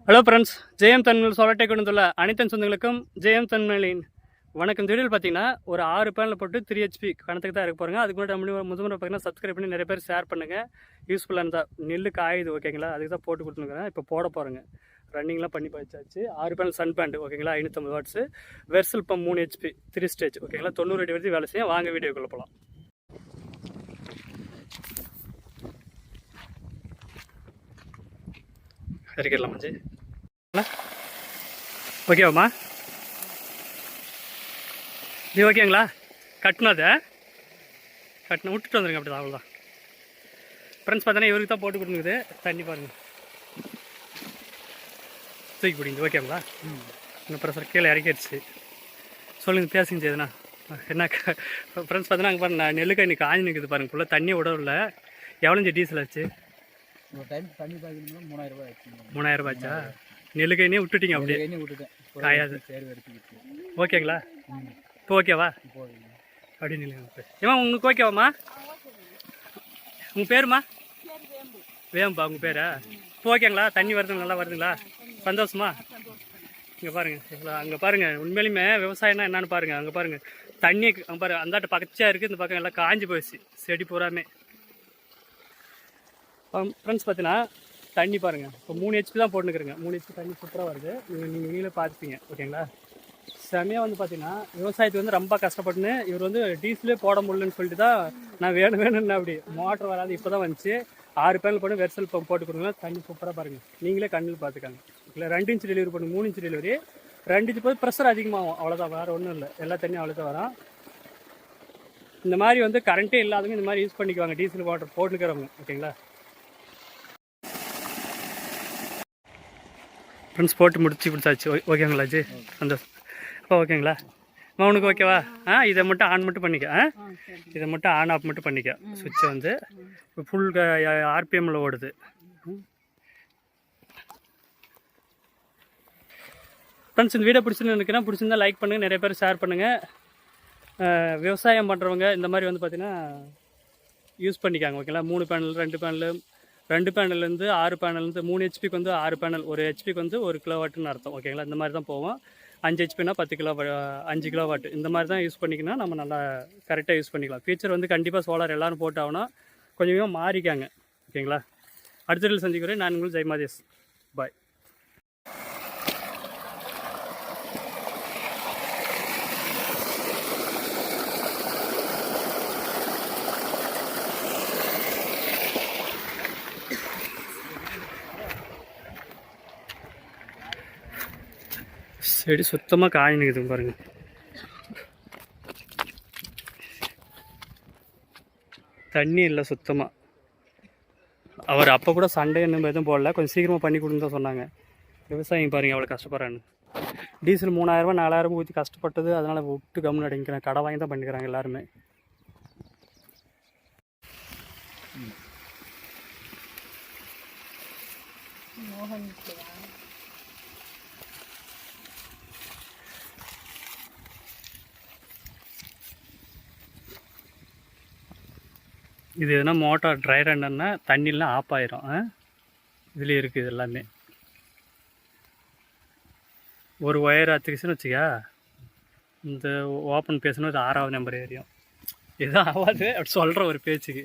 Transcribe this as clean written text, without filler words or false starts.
Hello friends, ஜெயம் தன்மல் சோலாட்டை கொண்டு வந்துள்ள அனைத்து சொந்தங்களுக்கும் ஜெயம் தன்மலின் வணக்கம். வீடியோவில் பார்த்தீங்கன்னா ஒரு 6 பேனல் போட்டு 3 HP கணத்துக்கு தான் இருக்க போகிறோங்க. அதுக்கு முன்னாடி முதல்ல பார்த்தீங்கன்னா சப்ஸ்கிரைப் பண்ணி நிறைய பேர் ஷேர் பண்ணுங்கள். யூஸ்ஃபுல்லாக இருந்தால் நெல் காயுது ஓகேங்களா, அதுக்கு தான் போட்டு கொடுத்துருக்குறேன். இப்போ போட போகிறேங்க. ரன்னிங்லாம் பண்ணி வச்சாச்சு. 6 பேனல் சன் பேண்ட் ஓகேங்களா, 550 வாட்ஸு வெர்சல் பம்ப் 3 HP 3 ஸ்டேஜ் ஓகேங்களா, 90 அடி வரைக்கும் வேலை செய்யும். வாங்க வீடியோக்குள்ளே போகலாம். இறக்கிடலாம் மஞ்சி. ஓகேவாம்மா, இது ஓகேங்களா? கட்டணும், அதை கட்டணும் விட்டுட்டு வந்துருங்க. அப்படி தான், அவ்வளோதான் ஃப்ரெண்ட்ஸ். பார்த்தோன்னா இவருக்கு தான் போட்டு கொடுக்குது. தண்ணி பாருங்கள், தூக்கி பிடிங்க. ஓகேங்களா? இன்னும் ப்ரெஷர் கீழே இறக்கிடுச்சு. சொல்லுங்கள், பேசுங்க எதுனா. என்ன ஃப்ரெண்ட்ஸ் பார்த்தோன்னா அங்கே பாருங்க, நெல்லுக்காய் இன்னைக்கு காஞ்சி நிற்குது பாருங்க. ஃபுல்லாக தண்ணி விடவில்லை. எவ்வளோ டீசல் ஆச்சு? தண்ணி பாய்க்கணும்னா 3000 ரூபாய் ஆச்சு. 3000 ரூபாய் ஆச்சா? நெல்லுக்காயினே விட்டுட்டீங்க அப்படியே? விட்டுட்டேன், காயாது. ஓகேங்களா? இப்போ ஓகேவா? அப்படின்னு இல்லைங்க. ஏமா உங்களுக்கு ஓகேவாம்மா? உங்கள் பேருமா? வேம்பா உங்கள் பேரா? இப்போ ஓகேங்களா? தண்ணி வருது, நல்லா வருதுங்களா? சந்தோஷமா? இங்கே பாருங்கள், அங்கே பாருங்கள். உண்மையிலுமே விவசாயம்னா என்னன்னு பாருங்கள். அங்கே பாருங்கள், தண்ணி அங்கே பாருங்கள். அந்தாட்ட பக்கச்சியாக இருக்குது, இந்த பக்கம் எல்லாம் காஞ்சி போயிடுச்சு செடி பூராமே. ஃப்ரெண்ட்ஸ் பார்த்தீங்கன்னா தண்ணி பாருங்கள், இப்போ 3 HP தான் போட்டுக்கிறேங்க. 3 HP தண்ணி சூப்பராக வருது. நீங்கள் நீங்களே பார்த்துப்பீங்க ஓகேங்களா. செமையாக வந்து பார்த்தீங்கன்னா விவசாயத்துக்கு வந்து ரொம்ப கஷ்டப்பட்டுன்னு இவர் வந்து டீசலே போட முடியலன்னு சொல்லிட்டு தான் நான் வேணும்னு அப்படி மோட்டர் வராது இப்போ தான் வந்துச்சு. 6 பேனல் போட்டு வெர்சல் பம்ப் போட்டு கொடுங்க. தண்ணி சூப்பராக பாருங்கள், நீங்களே கண்ணில் பார்த்துக்காங்க. இல்லை 2 இன்ச் டெலிவரி பண்ணுங்க, 3 இன்ச் டெலிவரி. 2 இன்ச் போது ப்ரெஷர் அதிகமாகும், அவ்வளோதான், வேறு ஒன்றும் இல்லை. எல்லா தண்ணியும் அவ்வளோதான் வரும். இந்த மாதிரி வந்து கரண்ட்டே இல்லாதவங்க இந்த மாதிரி யூஸ் பண்ணிக்குவாங்க, டீசல் வாட்டர் போட்டுக்கிறவங்க ஓகேங்களா. ஃப்ரெண்ட்ஸ் போட்டு முடிச்சு கொடுத்தாச்சு. ஓகேங்களா ஜி? சந்தோஷம். அப்போ ஓகேங்களா உனக்கு ஓகேவா? இதை மட்டும் ஆன் மட்டும் பண்ணிக்க. இதை மட்டும் ஆன் ஆஃப் மட்டும் பண்ணிக்க. சுவிட்சை வந்து இப்போ ஃபுல் RPMல ஓடுது. ஃப்ரெண்ட்ஸ், இந்த வீடியோ பிடிச்சிருந்தா லைக் பண்ணுங்கள், நிறைய பேர் ஷேர் பண்ணுங்கள். விவசாயம் பண்ணுறவங்க இந்த மாதிரி வந்து பார்த்திங்கன்னா யூஸ் பண்ணிக்காங்க ஓகேங்களா. 3 பேனல் 2 பேனல்லேருந்து 6 பேனல்லேருந்து 3 HPக்கு வந்து 6 பேனல், 1 HPக்கு வந்து 1 கிலோவாட்டுன்னு அர்த்தம் ஓகேங்களா. இந்த மாதிரி தான் போவோம். 5 HPனா 10 கிலோ 5 கிலோவாட் இந்த மாதிரி தான் யூஸ் பண்ணிக்கினா நம்ம நல்லா கரெக்டாக யூஸ் பண்ணிக்கலாம். ஃபியூச்சர் வந்து கண்டிப்பாக சோலார் எல்லோரும் போட்டு ஆகணும். கொஞ்சமாக மாறிக்காங்க ஓகேங்களா. அடுத்த வீடியோவில் சந்திக்கிறேன். நான் உங்களுக்கு ஜெயமாதேஷ். பாய். செடி சுத்தமாக காய் நிற்குது பாருங்கள். தண்ணி இல்லை சுத்தமாக. அவர் அப்போ கூட சண்டே என்ன எதுவும் போடல, கொஞ்சம் சீக்கிரமாக பண்ணி கொடுன்னு தான் சொன்னாங்க. விவசாயம் பாருங்கள் எவ்வளோ கஷ்டப்படுறான்னு. டீசல் 3000 4000 ஊற்றி கஷ்டப்பட்டது, அதனால் விட்டு கம்முன்னு அடிக்கிறேன். கடை வாங்கி தான் பண்ணிக்கிறாங்க எல்லாருமே. இது எதுனா மோட்டார் ட்ரை ரன்னர்னா தண்ணிலாம் ஆஃப் ஆயிரும். இதுலேயே இருக்குது எல்லாமே. ஒரு ஒயர் அத்துக்குச்சுன்னு வச்சுக்கா, இந்த ஓப்பன் பேசணும், இது 6வது நம்பர் ஏரியும். எதுவும் ஆகாது அப்படி சொல்கிற ஒரு பேச்சுக்கு.